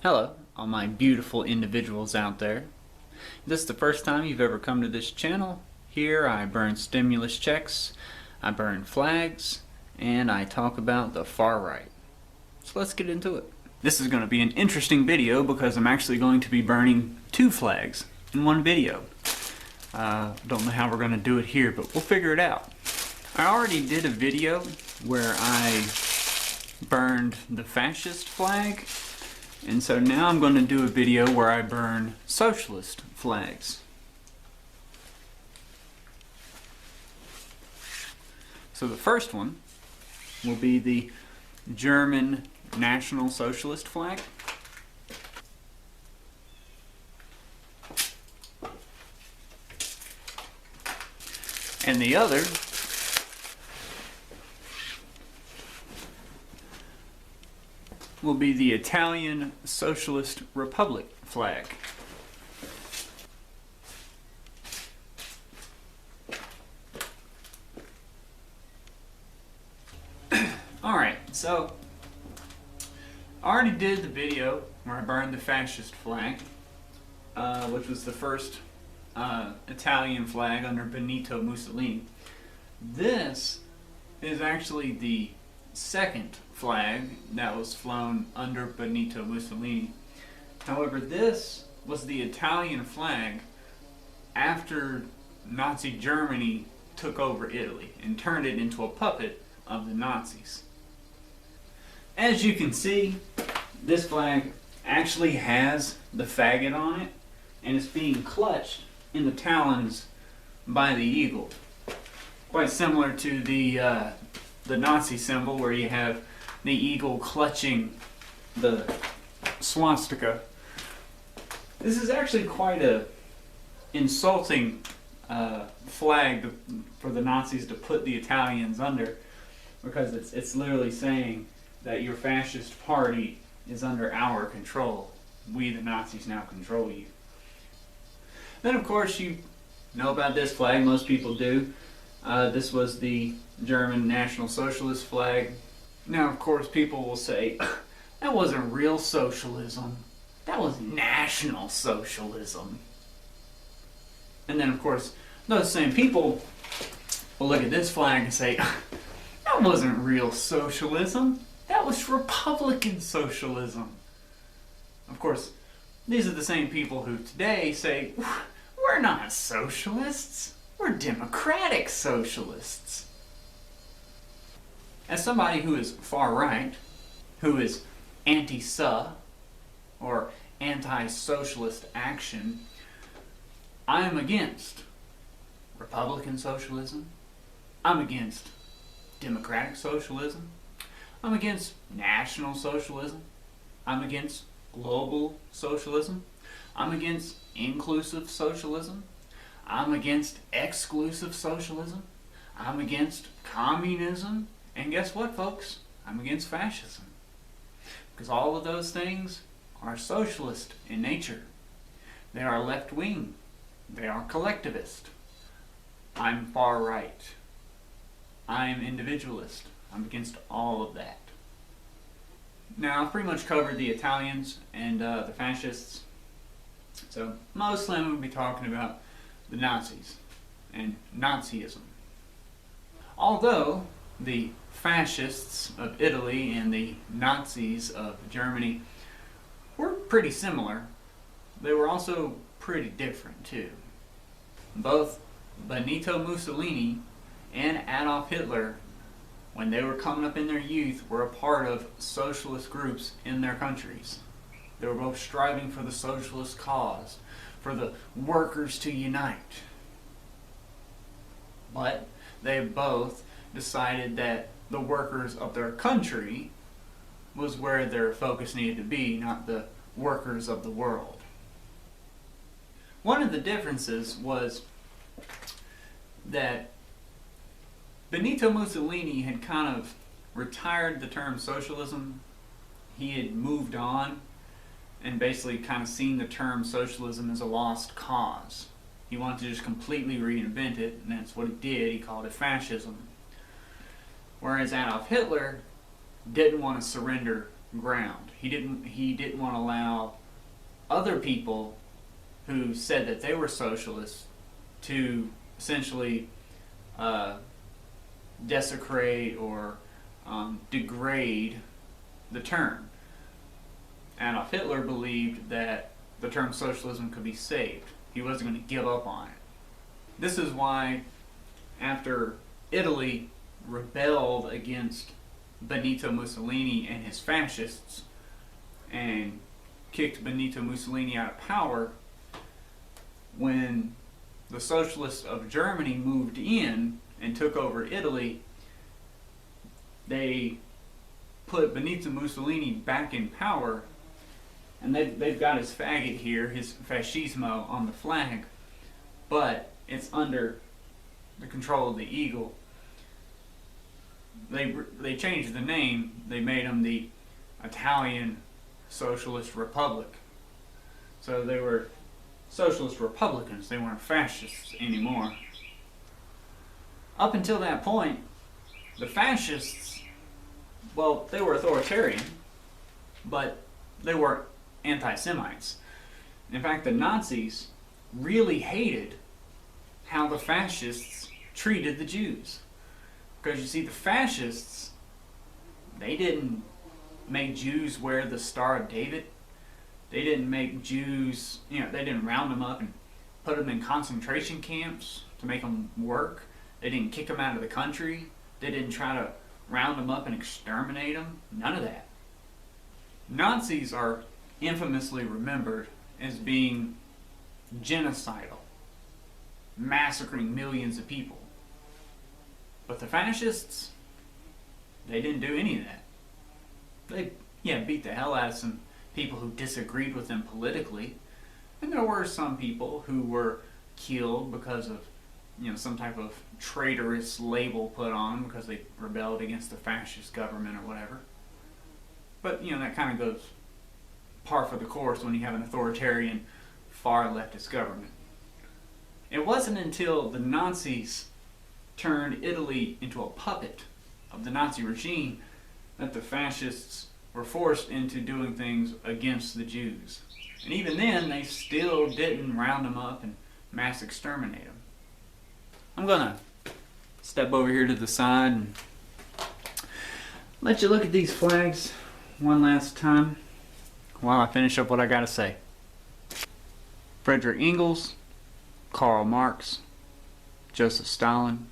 Hello, all my beautiful individuals out there. If this is the first time you've ever come to this channel, here I burn stimulus checks, I burn flags, and I talk about the far right. So let's get into it. This is going to be an interesting video because I'm actually going to be burning two flags in one video. Don't know how we're going to do it here, but we'll figure it out. I already did a video where I burned the fascist flag, and so now I'm going to do a video where I burn socialist flags. So the first one will be the German National Socialist flag. And the other will be the Italian Socialist Republic flag. Alright, so I already did the video where I burned the fascist flag, which was the first Italian flag under Benito Mussolini. This is actually the second flag that was flown under Benito Mussolini. However, this was the Italian flag after Nazi Germany took over Italy and turned it into a puppet of the Nazis. As you can see, this flag actually has the faggot on it, and it's being clutched in the talons by the eagle. Quite similar to the Nazi symbol where you have the eagle clutching the swastika. This is actually quite a insulting flag for the Nazis to put the Italians under, because it's literally saying that your fascist party is under our control. We, the Nazis, now control you. Then, of course, you know about this flag. Most people do. This was the German National Socialist flag. Now, of course, people will say, that wasn't real socialism. That was National Socialism. And then, of course, those same people will look at this flag and say, that wasn't real socialism. That was Republican socialism. Of course, these are the same people who today say, we're not socialists. We're democratic socialists. As somebody who is far right, who is anti-SA or anti-socialist action, I am against Republican socialism. I'm against democratic socialism. I'm against National Socialism. I'm against global socialism. I'm against inclusive socialism. I'm against exclusive socialism. I'm against communism. And guess what, folks? I'm against fascism. Because all of those things are socialist in nature. They are left-wing. They are collectivist. I'm far right. I'm individualist. I'm against all of that. Now, I've pretty much covered the Italians and the fascists. So, mostly I'm going to be talking about the Nazis and Nazism. Although the fascists of Italy and the Nazis of Germany were pretty similar, they were also pretty different too. Both Benito Mussolini and Adolf Hitler, when they were coming up in their youth, were a part of socialist groups in their countries. They were both striving for the socialist cause, for the workers to unite. But they both decided that the workers of their country was where their focus needed to be, not the workers of the world. One of the differences was that Benito Mussolini had kind of retired the term socialism. He had moved on and basically kind of seen the term socialism as a lost cause. He wanted to just completely reinvent it, and that's what he did. He called it fascism. Whereas Adolf Hitler didn't want to surrender ground. He didn't want to allow other people who said that they were socialists to essentially desecrate or degrade the term. Adolf Hitler believed that the term socialism could be saved. He wasn't going to give up on it. This is why, after Italy rebelled against Benito Mussolini and his fascists and kicked Benito Mussolini out of power, when the socialists of Germany moved in and took over Italy, they put Benito Mussolini back in power, and they've got his faggot here, his fascismo, on the flag, but it's under the control of the eagle. They changed the name. They made him the Italian Socialist Republic. So they were socialist republicans. They weren't fascists anymore. Up until that point, the fascists, well, they were authoritarian, but they were anti-Semites. In fact, the Nazis really hated how the fascists treated the Jews. Because you see, the fascists, they didn't make Jews wear the Star of David. They didn't make Jews, they didn't round them up and put them in concentration camps to make them work. They didn't kick them out of the country. They didn't try to round them up and exterminate them. None of that. Nazis are infamously remembered as being genocidal, massacring millions of people. But the fascists, they didn't do any of that. They beat the hell out of some people who disagreed with them politically. And there were some people who were killed because of some type of traitorous label put on because they rebelled against the fascist government or whatever. But that kind of goes par for the course when you have an authoritarian, far leftist government. It wasn't until the Nazis turned Italy into a puppet of the Nazi regime that the fascists were forced into doing things against the Jews. And even then, they still didn't round them up and mass exterminate them. I'm going to step over here to the side and let you look at these flags one last time while I finish up what I got to say. Frederick Engels, Karl Marx, Joseph Stalin,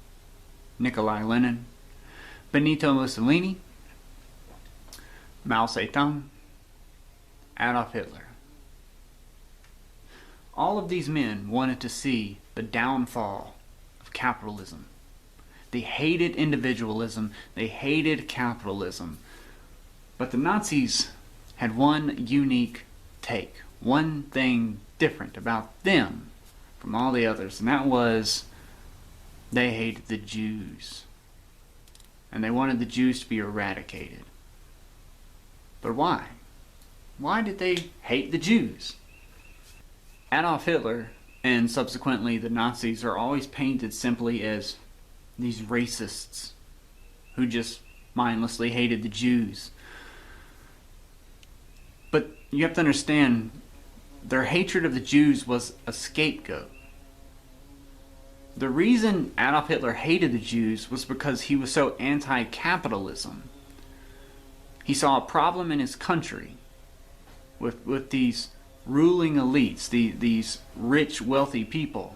Nikolai Lenin, Benito Mussolini, Mao Zedong, Adolf Hitler. All of these men wanted to see the downfall of capitalism. They hated individualism. They hated capitalism. But the Nazis had one unique take, one thing different about them from all the others, and that was they hated the Jews. And they wanted the Jews to be eradicated. But why? Why did they hate the Jews? Adolf Hitler and subsequently the Nazis are always painted simply as these racists who just mindlessly hated the Jews. But you have to understand, their hatred of the Jews was a scapegoat. The reason Adolf Hitler hated the Jews was because he was so anti-capitalism. He saw a problem in his country with these ruling elites, these rich, wealthy people.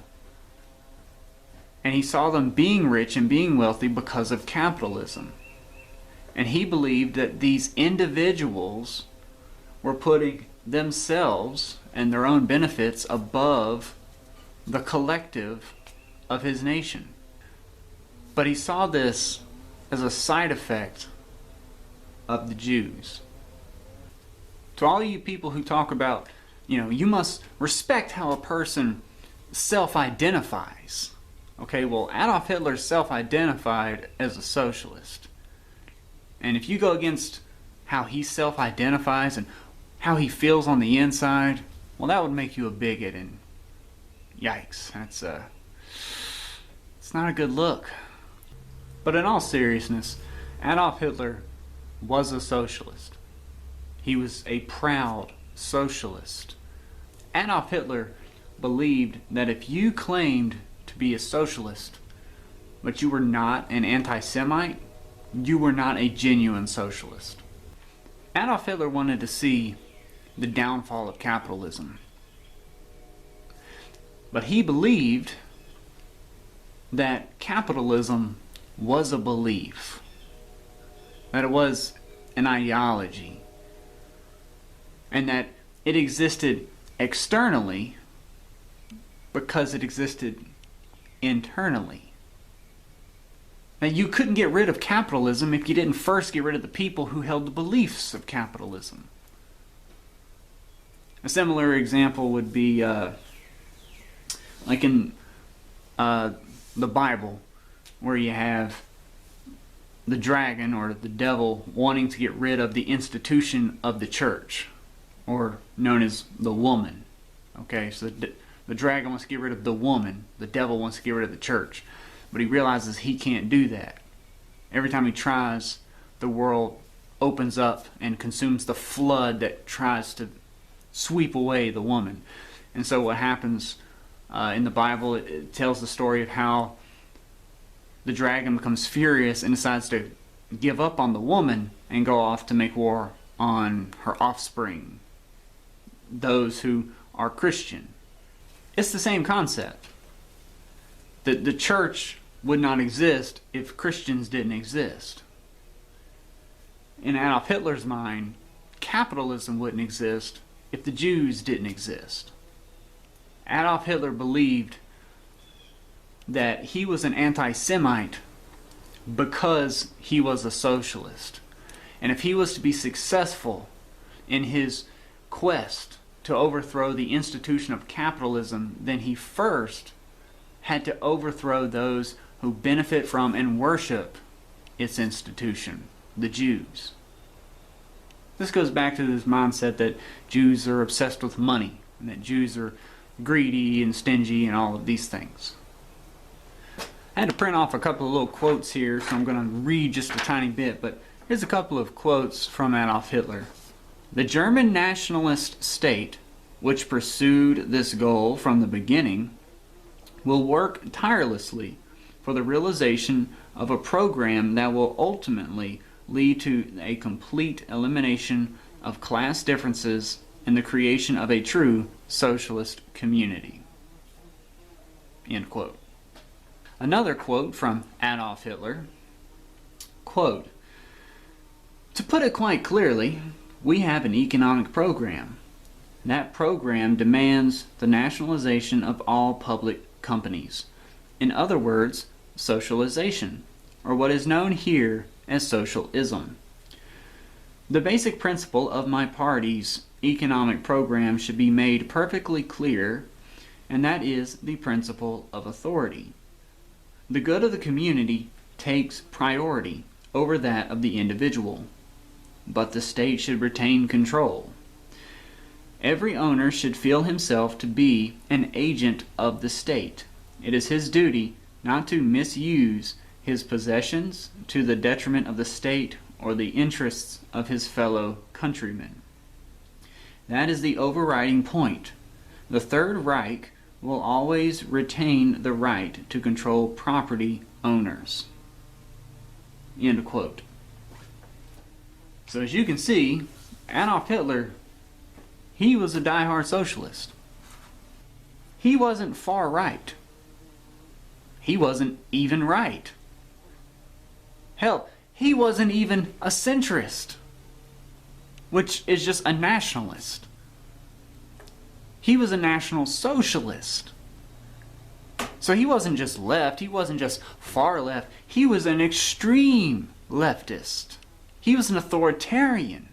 And he saw them being rich and being wealthy because of capitalism. And he believed that these individuals were putting themselves and their own benefits above the collective of his nation. But he saw this as a side effect of the Jews. To all you people who talk about, you must respect how a person self-identifies. Okay, well, Adolf Hitler self-identified as a socialist. And if you go against how he self-identifies and how he feels on the inside, well, that would make you a bigot, and yikes, it's not a good look. But in all seriousness, Adolf Hitler was a socialist. He was a proud socialist. Adolf Hitler believed that if you claimed to be a socialist, but you were not an anti-Semite, you were not a genuine socialist. Adolf Hitler wanted to see the downfall of capitalism. But he believed that capitalism was a belief, that it was an ideology, and that it existed externally because it existed internally. That you couldn't get rid of capitalism if you didn't first get rid of the people who held the beliefs of capitalism. A similar example would be like in the Bible, where you have the dragon or the devil wanting to get rid of the institution of the church, or known as the woman. Okay, so the dragon wants to get rid of the woman, the devil wants to get rid of the church, but he realizes he can't do that. Every time he tries, the world opens up and consumes the flood that tries to sweep away the woman. And so what happens in the Bible, it tells the story of how the dragon becomes furious and decides to give up on the woman and go off to make war on her offspring, those who are Christian. It's the same concept. The church would not exist if Christians didn't exist. In Adolf Hitler's mind, capitalism wouldn't exist if the Jews didn't exist. Adolf Hitler believed that he was an anti-Semite because he was a socialist. And if he was to be successful in his quest to overthrow the institution of capitalism, then he first had to overthrow those who benefit from and worship its institution, the Jews. This goes back to this mindset that Jews are obsessed with money, and that Jews are greedy and stingy and all of these things. I had to print off a couple of little quotes here, so I'm going to read just a tiny bit, but here's a couple of quotes from Adolf Hitler. The German nationalist state, which pursued this goal from the beginning, will work tirelessly for the realization of a program that will ultimately lead to a complete elimination of class differences and the creation of a true socialist community. End quote. Another quote from Adolf Hitler, quote, "To put it quite clearly, we have an economic program. That program demands the nationalization of all public companies. In other words, socialization, or what is known here as socialism. The basic principle of my party's economic program should be made perfectly clear, and that is the principle of authority. The good of the community takes priority over that of the individual, but the state should retain control. Every owner should feel himself to be an agent of the state. It is his duty not to misuse his possessions to the detriment of the state or the interests of his fellow countrymen. That is the overriding point. The Third Reich will always retain the right to control property owners." End quote. So as you can see, Adolf Hitler, he was a diehard socialist. He wasn't far right. He wasn't even right. Hell, he wasn't even a centrist, which is just a nationalist. He was a national socialist. So he wasn't just left, he wasn't just far left, he was an extreme leftist. He was an authoritarian.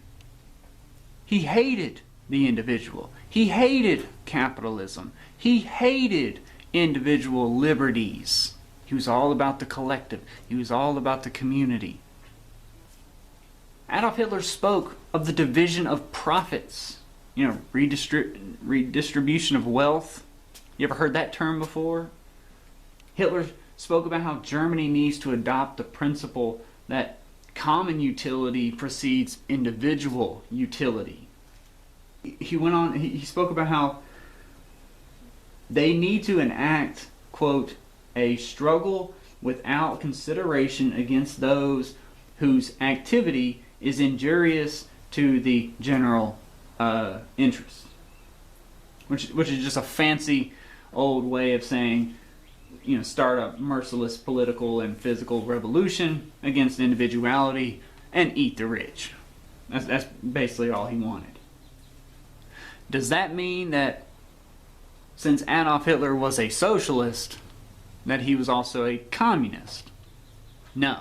He hated the individual. He hated capitalism. He hated individual liberties. He was all about the collective. He was all about the community. Adolf Hitler spoke of the division of profits. You know, redistribution of wealth. You ever heard that term before? Hitler spoke about how Germany needs to adopt the principle that common utility precedes individual utility. He went on, he spoke about how they need to enact, quote, a struggle without consideration against those whose activity is injurious to the general interest. Which is just a fancy old way of saying, start a merciless political and physical revolution against individuality and eat the rich. That's basically all he wanted. Does that mean that since Adolf Hitler was a socialist, that he was also a communist? No.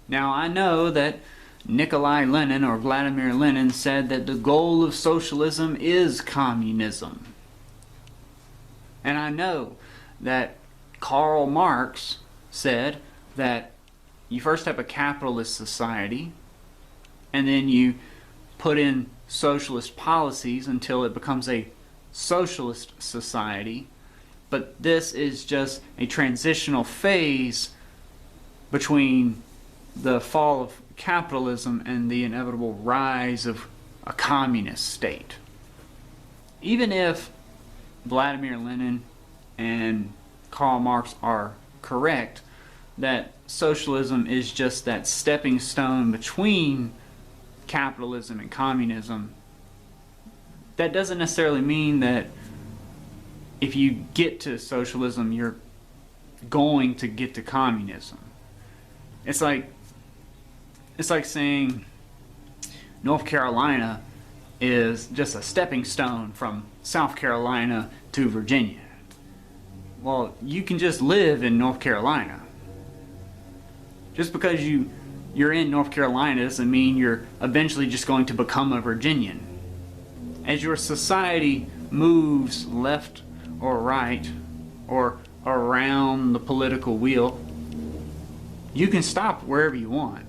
Now I know that Nikolai Lenin or Vladimir Lenin said that the goal of socialism is communism. And I know that Karl Marx said that you first have a capitalist society and then you put in socialist policies until it becomes a socialist society. But this is just a transitional phase between the fall of capitalism and the inevitable rise of a communist state. Even if Vladimir Lenin and Karl Marx are correct that socialism is just that stepping stone between capitalism and communism, that doesn't necessarily mean that if you get to socialism you're going to get to communism. It's like saying North Carolina is just a stepping stone from South Carolina to Virginia. Well, you can just live in North Carolina. Just because you're in North Carolina doesn't mean you're eventually just going to become a Virginian. As your society moves left or right or around the political wheel, you can stop wherever you want.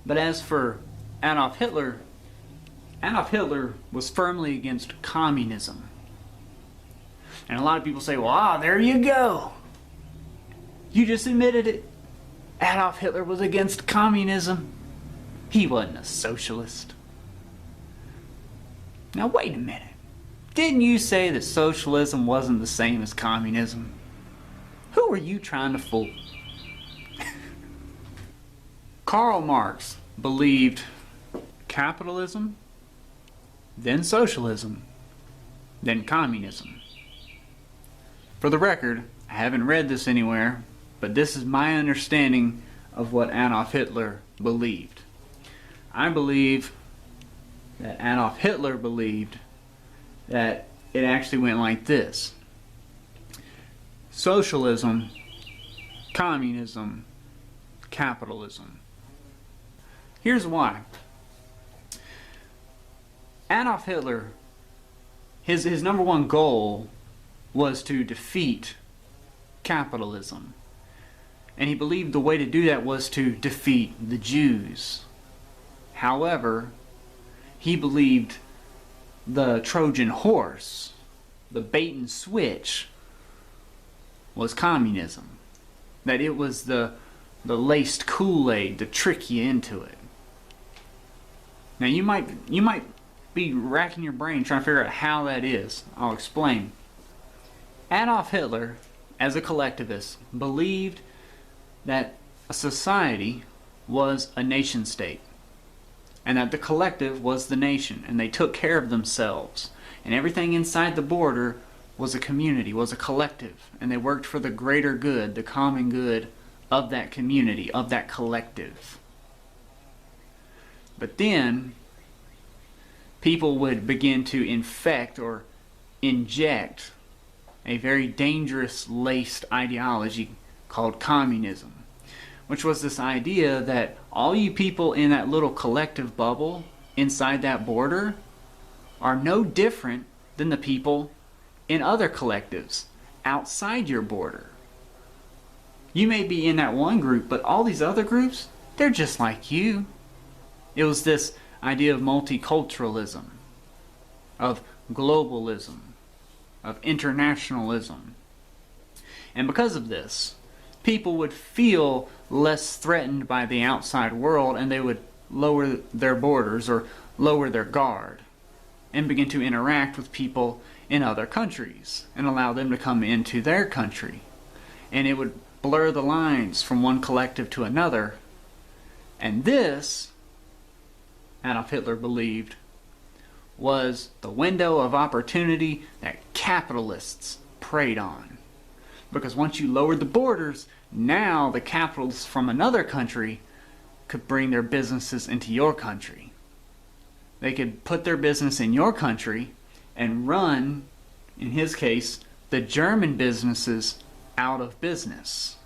But as for Adolf Hitler was firmly against communism. And a lot of people say, well, there you go. You just admitted it. Adolf Hitler was against communism. He wasn't a socialist. Now wait a minute. Didn't you say that socialism wasn't the same as communism? Who are you trying to fool? Karl Marx believed capitalism, then socialism, then communism. For the record, I haven't read this anywhere, but this is my understanding of what Adolf Hitler believed. I believe that Adolf Hitler believed that it actually went like this: socialism, communism, capitalism. Here's why. Adolf Hitler, his number one goal was to defeat capitalism. And he believed the way to do that was to defeat the Jews. However, he believed the Trojan horse, the bait and switch, was communism. That it was the laced Kool-Aid to trick you into it. Now you might be racking your brain trying to figure out how that is. I'll explain. Adolf Hitler, as a collectivist, believed that a society was a nation state and that the collective was the nation, and they took care of themselves, and everything inside the border was a community, was a collective, and they worked for the greater good, the common good of that community, of that collective. But then people would begin to infect or inject a very dangerous laced ideology called communism, which was this idea that all you people in that little collective bubble inside that border are no different than the people in other collectives outside your border. You may be in that one group, but all these other groups, they're just like you. It was this idea of multiculturalism, of globalism, of internationalism. And because of this, people would feel less threatened by the outside world, and they would lower their borders or lower their guard and begin to interact with people in other countries and allow them to come into their country. And it would blur the lines from one collective to another. And this, Adolf Hitler believed, was the window of opportunity that capitalists preyed on. Because once you lowered the borders, now the capitalists from another country could bring their businesses into your country. They could put their business in your country and run, in his case, the German businesses out of business.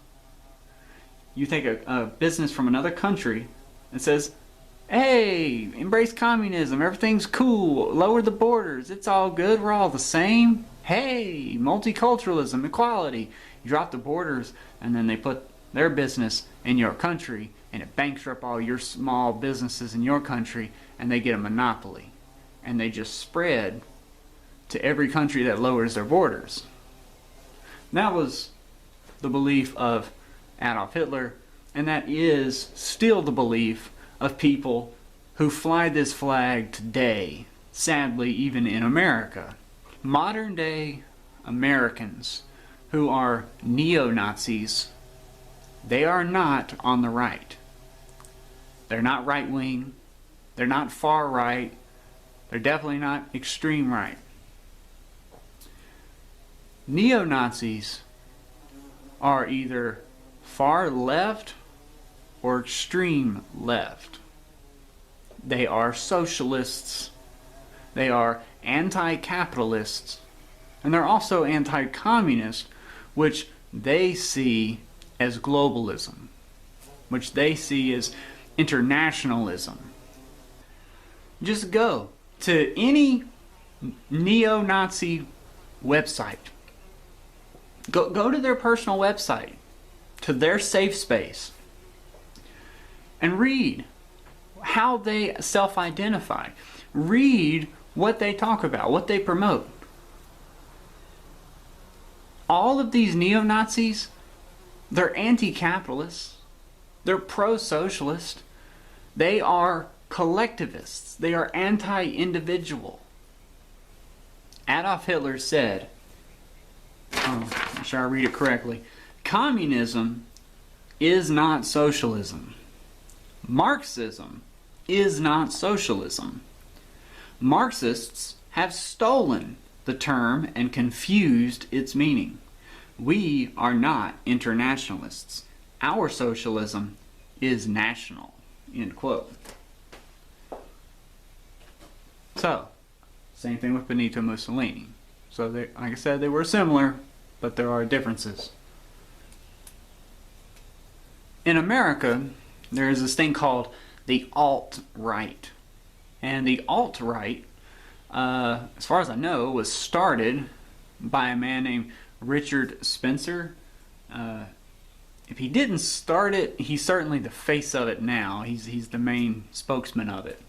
You take a business from another country and says, hey, embrace communism, everything's cool, lower the borders, it's all good, we're all the same. Hey, multiculturalism, equality. You drop the borders, and then they put their business in your country, and it banks up all your small businesses in your country, and they get a monopoly. And they just spread to every country that lowers their borders. That was the belief of Adolf Hitler, and that is still the belief of people who fly this flag today, sadly, even in America. Modern day Americans who are neo-Nazis, they are not on the right. They're not right-wing, they're not far-right, they're definitely not extreme right. Neo-Nazis are either far left or extreme left. They are socialists, they are anti-capitalists, and they're also anti-communist, which they see as globalism, which they see as internationalism. Just go to any neo-Nazi website. Go to their personal website, to their safe space, and read how they self-identify. Read what they talk about, what they promote. All of these neo-Nazis, they're anti-capitalist, they're pro-socialist, they are collectivists, they are anti-individual. Adolf Hitler said, make sure I read it correctly, communism is not socialism. Marxism is not socialism. Marxists have stolen the term and confused its meaning. We are not internationalists. Our socialism is national. End quote. So, same thing with Benito Mussolini. So, they, like I said, they were similar, but there are differences. In America, there is this thing called the alt-right. And the alt-right, as far as I know, was started by a man named Richard Spencer. If he didn't start it, he's certainly the face of it now. He's the main spokesman of it.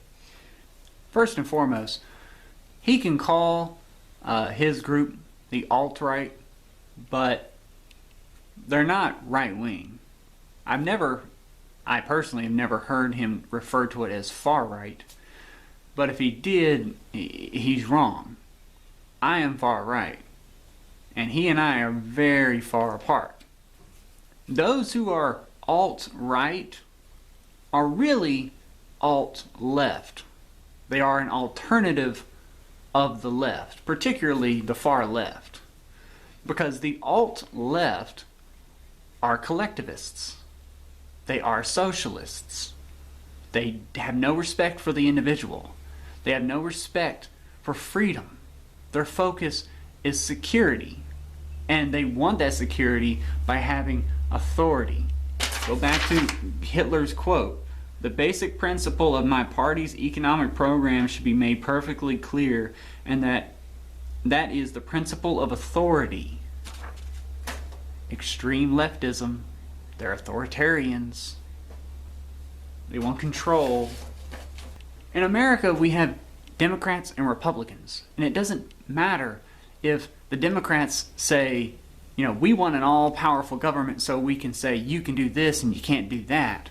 First and foremost, he can call his group the alt-right, but they're not right-wing. I personally have never heard him refer to it as far-right. But if he did, he's wrong. I am far right. And he and I are very far apart. Those who are alt-right are really alt-left. They are an alternative of the left, particularly the far left. Because the alt-left are collectivists. They are socialists. They have no respect for the individual. They have no respect for freedom. Their focus is security. And they want that security by having authority. Go back to Hitler's quote. The basic principle of my party's economic program should be made perfectly clear, and that is the principle of authority. Extreme leftism, they're authoritarians. They want control. In America, we have Democrats and Republicans. And it doesn't matter if the Democrats say we want an all-powerful government so we can say you can do this and you can't do that.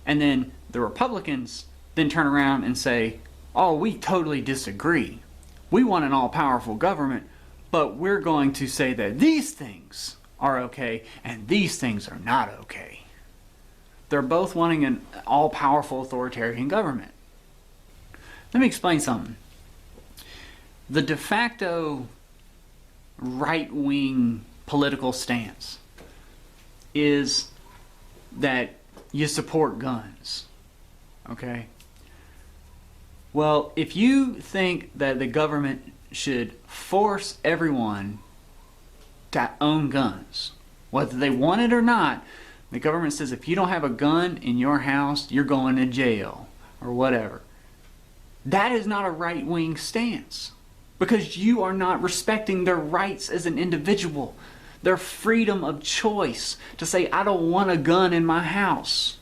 And then the Republicans then turn around and say, oh, we totally disagree. We want an all-powerful government, but we're going to say that these things are okay and these things are not okay. They're both wanting an all-powerful authoritarian government. Let me explain something. The de facto right-wing political stance is that you support guns. Okay? Well, if you think that the government should force everyone to own guns, whether they want it or not, the government says if you don't have a gun in your house, you're going to jail or whatever. That is not a right-wing stance, because you are not respecting their rights as an individual, their freedom of choice to say, I don't want a gun in my house.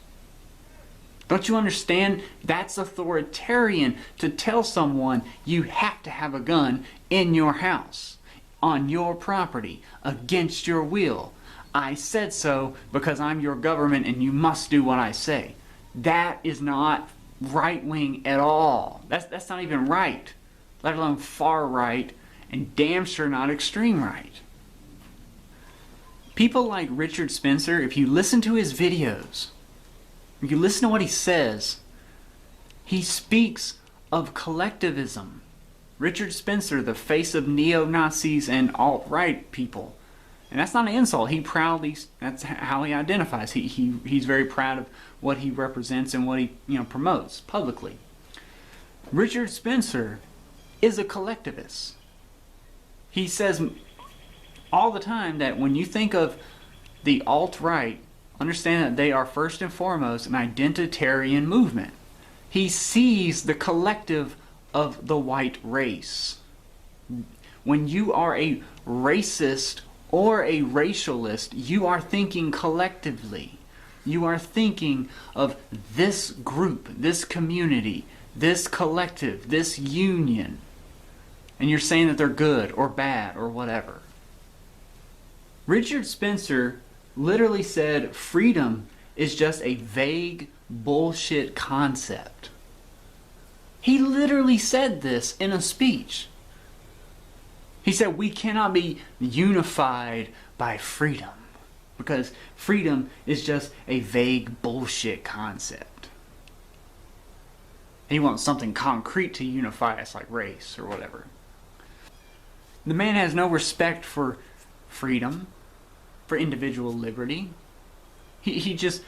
Don't you understand? That's authoritarian to tell someone you have to have a gun in your house, on your property, against your will. I said so because I'm your government and you must do what I say. That is not right-wing at all. That's not even right, let alone far right, and damn sure not extreme right. People like Richard Spencer, if you listen to his videos, if you listen to what he says, he speaks of collectivism. Richard Spencer, the face of neo-Nazis and alt-right people. And that's not an insult. That's how he identifies. He's very proud of what he represents and what he promotes publicly. Richard Spencer is a collectivist. He says all the time that when you think of the alt-right, understand that they are first and foremost an identitarian movement. He sees the collective of the white race. When you are a racist or a racialist, you are thinking collectively. You are thinking of this group, this community, this collective, this union. And you're saying that they're good or bad or whatever. Richard Spencer literally said freedom is just a vague bullshit concept. He literally said this in a speech. He said we cannot be unified by freedom because freedom is just a vague bullshit concept. And he wants something concrete to unify us, like race or whatever. The man has no respect for freedom, for individual liberty. He just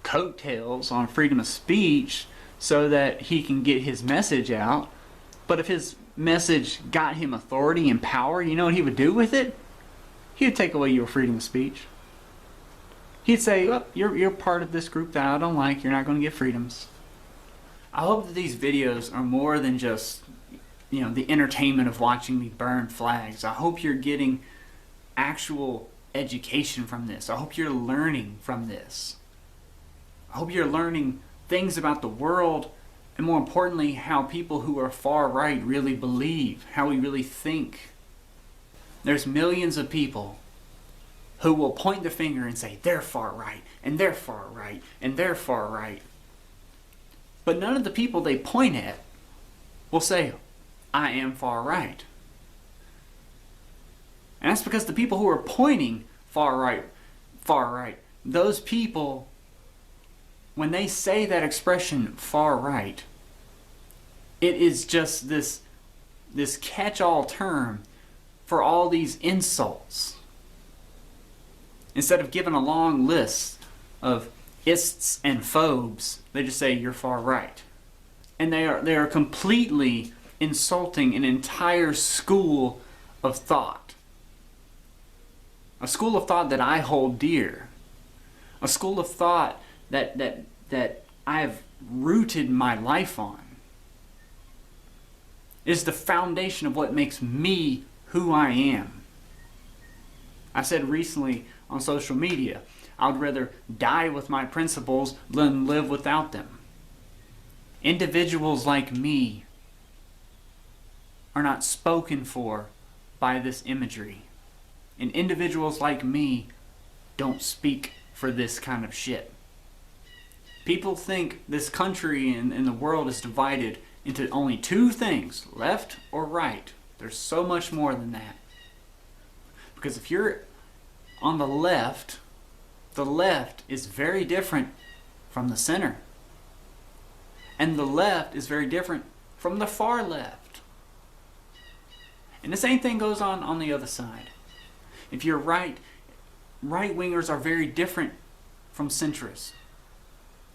coattails on freedom of speech so that he can get his message out. But if his message got him authority and power, you know what he would do with it? He would take away your freedom of speech. He'd say, oh, you're part of this group that I don't like, you're not going to get freedoms. I hope that these videos are more than just the entertainment of watching me burn flags. I hope you're getting actual education from this. I hope you're learning from this. I hope you're learning things about the world, and more importantly, how people who are far right really believe, how we really think. There's millions of people who will point the finger and say, they're far right, and they're far right, and they're far right. But none of the people they point at will say, I am far right. And that's because the people who are pointing far right, those people, when they say that expression, far right, it is just this catch-all term for all these insults. Instead of giving a long list of ists and phobes, they just say you're far right. And they are completely insulting an entire school of thought. A school of thought that I hold dear. A school of thought that I've rooted my life on. It is the foundation of what makes me who I am. I said recently on social media, I would rather die with my principles than live without them. Individuals like me are not spoken for by this imagery. And individuals like me don't speak for this kind of shit. People think this country and the world is divided into only two things, left or right. There's so much more than that. Because if you're on the left is very different from the center. And the left is very different from the far left. And the same thing goes on the other side. If you're right-wingers are very different from centrists.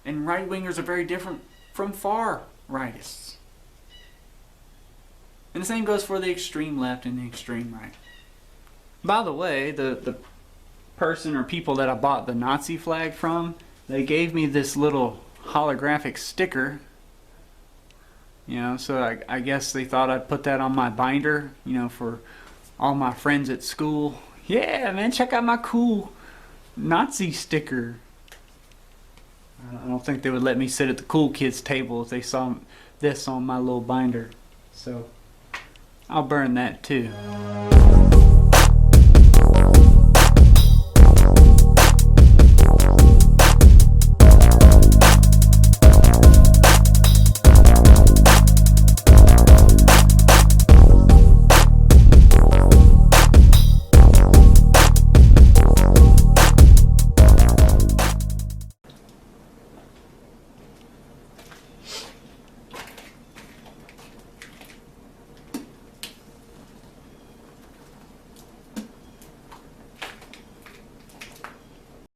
And right-wingers are very different from far-rightists. And the same goes for the extreme left and the extreme right. By the way, the person or people that I bought the Nazi flag from, they gave me this little holographic sticker. You know, so I guess they thought I'd put that on my binder, you know, for all my friends at school. Yeah, man, check out my cool Nazi sticker. I don't think they would let me sit at the cool kids table if they saw this on my little binder. So I'll burn that too.